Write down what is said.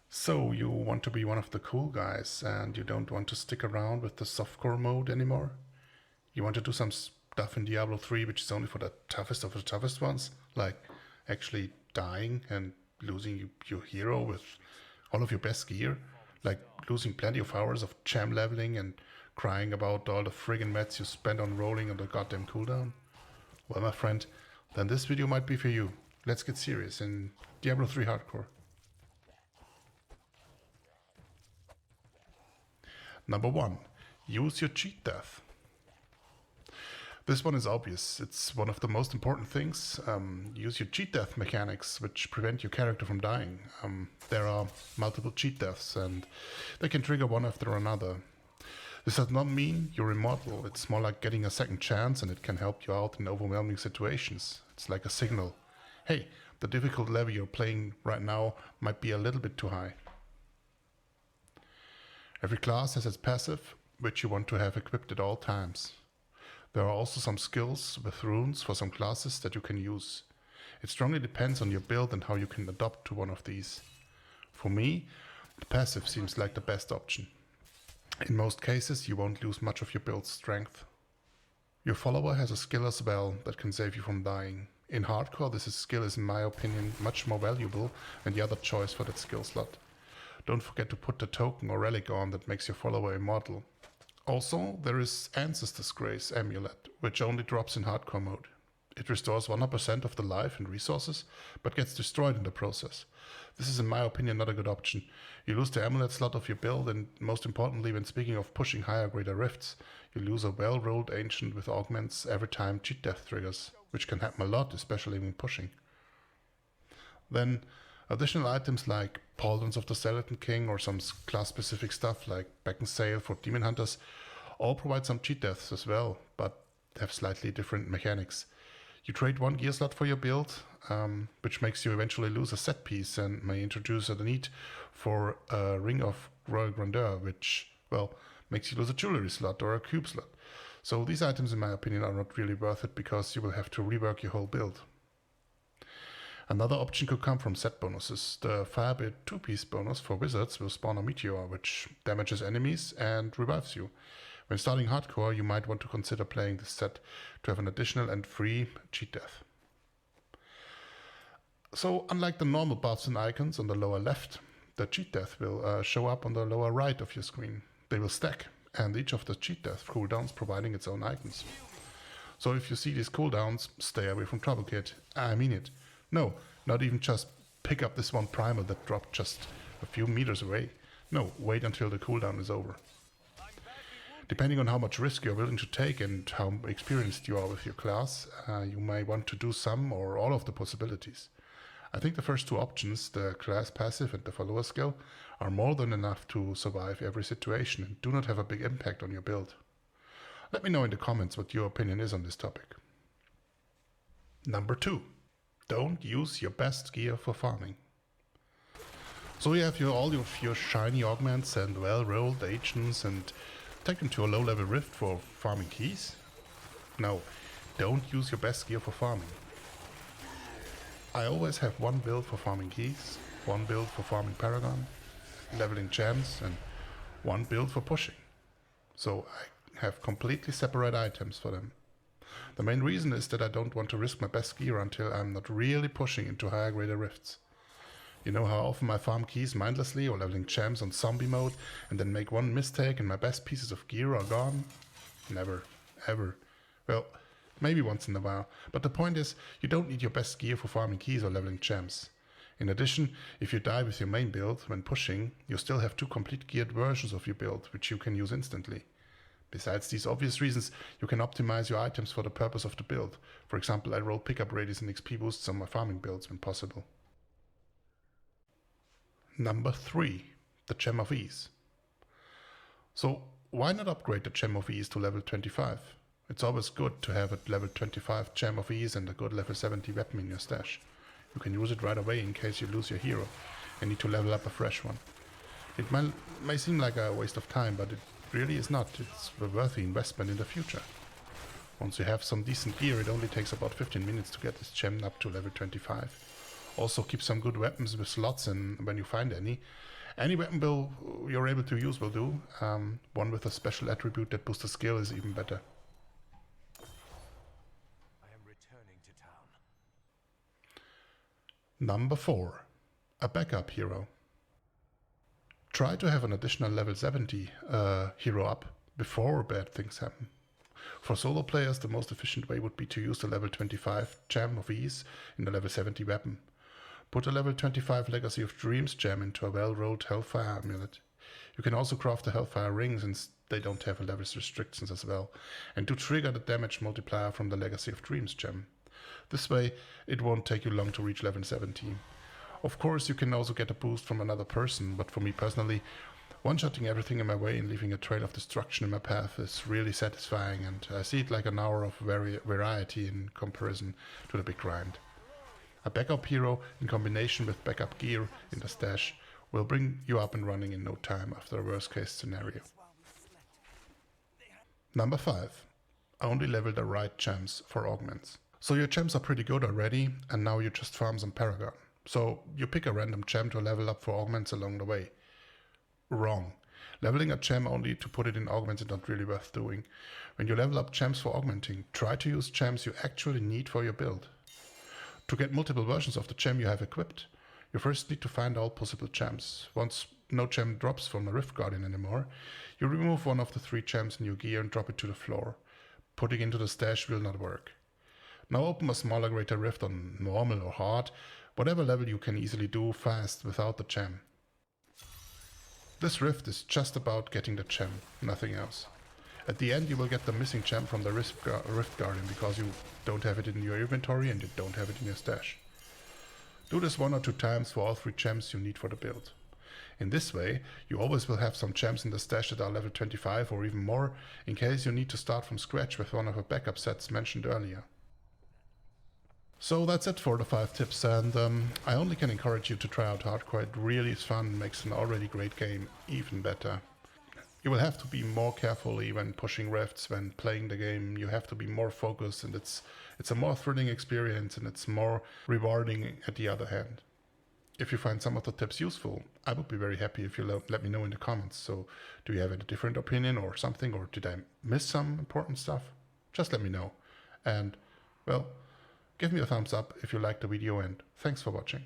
So, you want to be one of the cool guys and you don't want to stick around with the softcore mode anymore? You want to do some stuff in Diablo 3 which is only for the toughest of the toughest ones? Like actually dying and losing your hero with all of your best gear? Like losing plenty of hours of gem leveling and crying about all the friggin' meds you spent on rolling on the goddamn cooldown? Well, my friend, then this video might be for you. Let's get serious in Diablo 3 Hardcore. Number 1. Use your cheat death. This one is obvious. It's one of the most important things. Use your cheat death mechanics, which prevent your character from dying. There are multiple cheat deaths, and they can trigger one after another. This does not mean you're immortal. It's more like getting a second chance, and it can help you out in overwhelming situations. It's like a signal. Hey, the difficult level you're playing right now might be a little bit too high. Every class has its passive, which you want to have equipped at all times. There are also some skills with runes for some classes that you can use. It strongly depends on your build and how you can adapt to one of these. For me, the passive seems like the best option. In most cases, you won't lose much of your build's strength. Your follower has a skill as well that can save you from dying. In hardcore, this skill is in my opinion much more valuable than the other choice for that skill slot. Don't forget to put the token or relic on that makes your follower immortal. Also, there is Ancestor's Grace Amulet, which only drops in hardcore mode. It restores 100% of the life and resources, but gets destroyed in the process. This is in my opinion not a good option. You lose the amulet slot of your build, and most importantly, when speaking of pushing higher grade rifts, you lose a well-rolled ancient with augments every time cheat death triggers, which can happen a lot, especially when pushing. Then, additional items like Pauldrons of the Skeleton King or some class-specific stuff like Beacon Sail for Demon Hunters all provide some cheat deaths as well, but have slightly different mechanics. You trade one gear slot for your build, which makes you eventually lose a set piece and may introduce the need for a Ring of Royal Grandeur, which, well, makes you lose a jewelry slot or a cube slot. So these items, in my opinion, are not really worth it because you will have to rework your whole build. Another option could come from set bonuses. The Firebit 2-piece bonus for wizards will spawn a meteor, which damages enemies and revives you. When starting hardcore, you might want to consider playing this set to have an additional and free cheat death. So, unlike the normal buffs and icons on the lower left, the cheat death will show up on the lower right of your screen. They will stack, and each of the cheat death cooldowns providing its own icons. So if you see these cooldowns, stay away from Trouble Kit. I mean it. No, not even just pick up this one primal that dropped just a few meters away. No, wait until the cooldown is over. Depending on how much risk you're willing to take and how experienced you are with your class, you may want to do some or all of the possibilities. I think the first two options, the class passive and the follower skill, are more than enough to survive every situation and do not have a big impact on your build. Let me know in the comments what your opinion is on this topic. Number 2. Don't use your best gear for farming. So you have all of your shiny augments and well-rolled agents and take them to a low-level rift for farming keys? No, don't use your best gear for farming. I always have one build for farming keys, one build for farming paragon, leveling gems, and one build for pushing. So I have completely separate items for them. The main reason is that I don't want to risk my best gear until I'm not really pushing into higher grade rifts. You know how often I farm keys mindlessly or leveling gems on zombie mode and then make one mistake and my best pieces of gear are gone? Never, ever. Well, maybe once in a while, but the point is, you don't need your best gear for farming keys or leveling gems. In addition, if you die with your main build when pushing, you still have two complete geared versions of your build, which you can use instantly. Besides these obvious reasons, you can optimize your items for the purpose of the build. For example, I roll pickup radius and XP boosts on my farming builds when possible. Number 3. The Gem of Ease. So, why not upgrade the Gem of Ease to level 25? It's always good to have a level 25 Gem of Ease and a good level 70 weapon in your stash. You can use it right away in case you lose your hero and need to level up a fresh one. It may seem like a waste of time, but it really is not. It's a worthy investment in the future. Once you have some decent gear, it only takes about 15 minutes to get this gem up to level 25. Also keep some good weapons with slots in when you find any, Any weapon build you're able to use will do. One with a special attribute that boosts the skill is even better. I am returning to town. Number 4. A backup hero. Try to have an additional level 70 hero up before bad things happen. For solo players, the most efficient way would be to use the level 25 gem of ease in the level 70 weapon. Put a level 25 Legacy of Dreams gem into a well-rolled Hellfire amulet. You can also craft the Hellfire rings since they don't have levels restrictions as well, and to trigger the damage multiplier from the Legacy of Dreams gem. This way, it won't take you long to reach level 70. Of course, you can also get a boost from another person, but for me personally, one-shotting everything in my way and leaving a trail of destruction in my path is really satisfying, and I see it like an hour of variety in comparison to the big grind. A backup hero in combination with backup gear in the stash will bring you up and running in no time after a worst case scenario. Number 5. Only level the right gems for augments. So your gems are pretty good already, and now you just farm some Paragon. So you pick a random gem to level up for augments along the way. Wrong. Leveling a gem only to put it in augments is not really worth doing. When you level up gems for augmenting, try to use gems you actually need for your build. To get multiple versions of the gem you have equipped, you first need to find all possible gems. Once no gem drops from the Rift Guardian anymore, you remove one of the 3 gems in your gear and drop it to the floor. Putting into the stash will not work. Now open a smaller Greater Rift on normal or hard, whatever level you can easily do fast without the gem. This rift is just about getting the gem, nothing else. At the end you will get the missing gem from the Rift Guardian because you don't have it in your inventory and you don't have it in your stash. Do this 1 or 2 times for all 3 gems you need for the build. In this way, you always will have some gems in the stash that are level 25 or even more, in case you need to start from scratch with one of the backup sets mentioned earlier. So that's it for the 5 tips, and I only can encourage you to try out hardcore. It really is fun and makes an already great game even better. You will have to be more carefully when pushing rifts, when playing the game. You have to be more focused, and it's a more thrilling experience and it's more rewarding at the other hand. If you find some of the tips useful, I would be very happy if you let me know in the comments. So do you have a different opinion or something, or did I miss some important stuff? Just let me know. And, well, give me a thumbs up if you liked the video, and thanks for watching.